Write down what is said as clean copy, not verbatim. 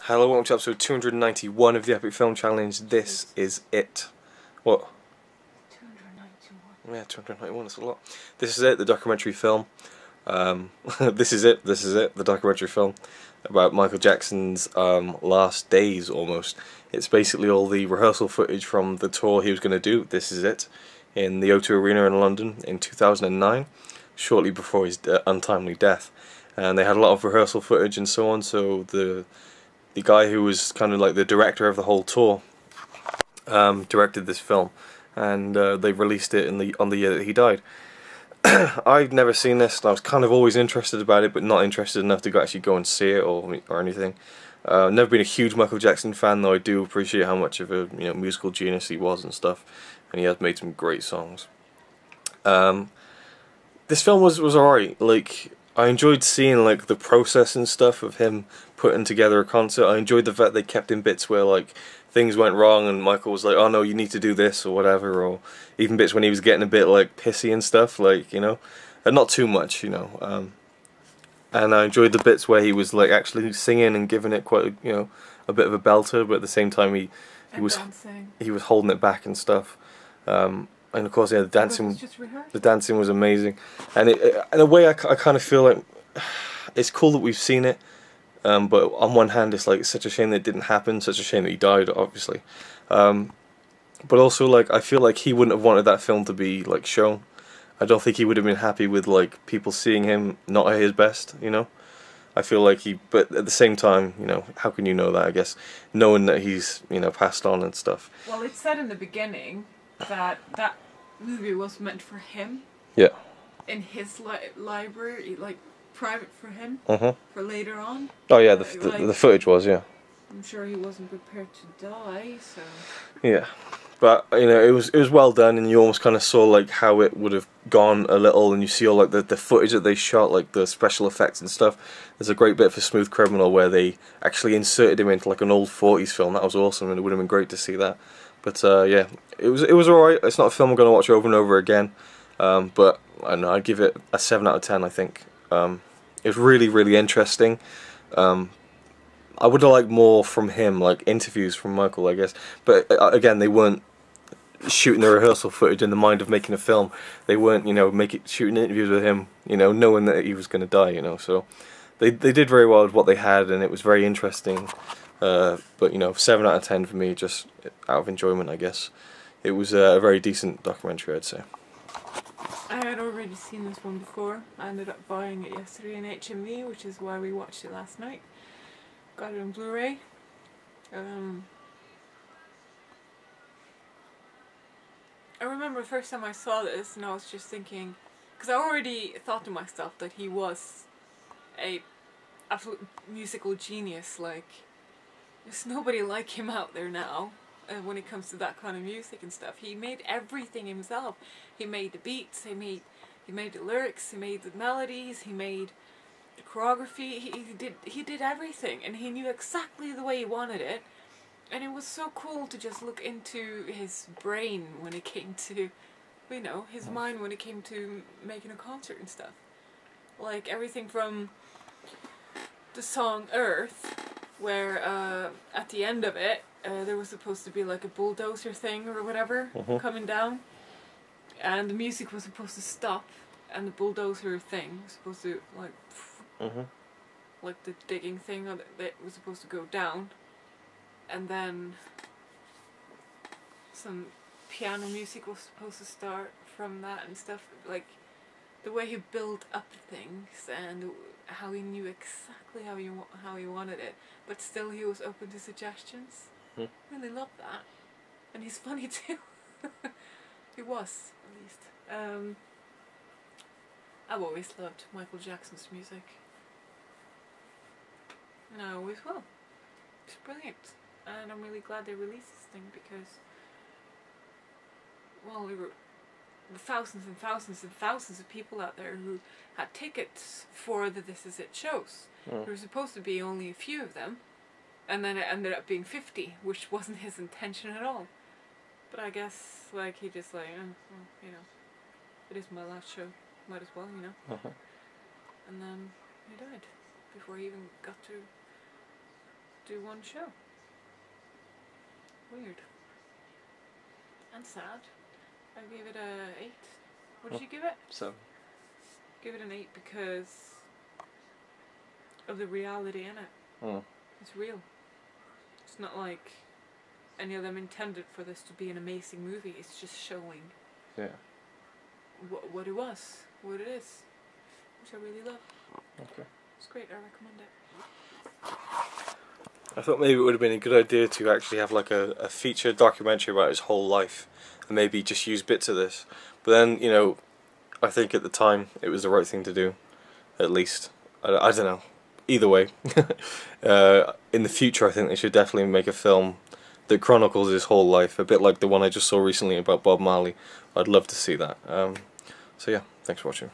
Hello, welcome to episode 291 of the Epic Film Challenge. This is it. What? 291. Yeah, 291, that's a lot. This is it, the documentary film. This is it, the documentary film about Michael Jackson's last days, almost. It's basically all the rehearsal footage from the tour he was going to do, This Is It, in the O2 Arena in London in 2009, shortly before his untimely death. And they had a lot of rehearsal footage and so on, so the guy who was kind of like the director of the whole tour directed this film, and they released it on the year that he died. I'd never seen this, and I was kind of always interested about it, but not interested enough to actually go and see it or anything. Never been a huge Michael Jackson fan, though I do appreciate how much of a musical genius he was and stuff, and he has made some great songs. This film was alright. Like, I enjoyed seeing like the process and stuff of him putting together a concert. I enjoyed the fact they kept in bits where like things went wrong and Michael was like, oh no, you need to do this or whatever, or even bits when he was getting a bit like pissy and stuff, like, and not too much, and I enjoyed the bits where he was like actually singing and giving it quite a bit of a belter, but at the same time he was holding it back and stuff. And of course, yeah, the dancing was amazing, and in a way, I kind of feel like it's cool that we've seen it, but on one hand, it's like such a shame that it didn't happen, such a shame that he died, obviously, but also like I feel like he wouldn't have wanted that film to be like shown. I don't think he would have been happy with like people seeing him not at his best, I feel like but at the same time, how can you know that? I guess knowing that he's passed on and stuff. Well, it said in the beginning that movie was meant for him. Yeah. In his library, like private for him. For later on. Oh yeah, the footage was, yeah. I'm sure he wasn't prepared to die, so. Yeah, but it was well done, and you almost kind of saw like how it would have gone a little, and you see all like the footage that they shot, like the special effects and stuff. There's a great bit for Smooth Criminal where they actually inserted him into like an old 40s film. That was awesome, and it would have been great to see that. But yeah, it was alright. It's not a film I'm going to watch over and over again, but I don't know, I'd give it a 7 out of 10, I think. It was really, really interesting. I would have liked more from him, like interviews from Michael, I guess. But again, they weren't shooting the rehearsal footage in the mind of making a film. They weren't, shooting interviews with him, knowing that he was going to die, So they did very well with what they had, and it was very interesting. But 7 out of 10 for me, just out of enjoyment, I guess. It was a very decent documentary, I'd say. I had already seen this one before. I ended up buying it yesterday in HMV, which is why we watched it last night. Got it on Blu-ray. I remember the first time I saw this, and I was just thinking, because I already thought to myself that he was a absolute musical genius. Like, there's nobody like him out there now when it comes to that kind of music and stuff. He made everything himself. He made the beats, he made the lyrics, he made the melodies, he made the choreography, he did everything, and he knew exactly the way he wanted it. And it was so cool to just look into his brain when it came to, his mind when it came to making a concert and stuff. Like everything from the song Earth, where at the end of it there was supposed to be like a bulldozer thing or whatever coming down, and the music was supposed to stop, and the bulldozer thing was supposed to like the digging thing that was supposed to go down, and then some piano music was supposed to start from that and stuff. Like the way he built up things and how he knew exactly how he wanted it, but still he was open to suggestions. Really loved that, and he's funny too. He was, at least. I've always loved Michael Jackson's music, and I always will. It's brilliant, and I'm really glad they released this thing because, well, there were thousands and thousands and thousands of people out there who had tickets for the This Is It shows. There were supposed to be only a few of them, and then it ended up being 50, which wasn't his intention at all. But I guess, like, he just like, it is my last show, might as well, And then he died before he even got to do one show. Weird. And sad. I gave it a 8. What did you give it? 7. Give it an 8 because of the reality in it. Mm. It's real. It's not like any of them intended for this to be an amazing movie. It's just showing what it was, what it is, which I really love. Okay. It's great. I recommend it. I thought maybe it would have been a good idea to actually have like a feature documentary about his whole life, and maybe just use bits of this. But then, you know, I think at the time it was the right thing to do, at least. I don't know. Either way, in the future I think they should definitely make a film that chronicles his whole life, a bit like the one I just saw recently about Bob Marley. I'd love to see that. So yeah, thanks for watching.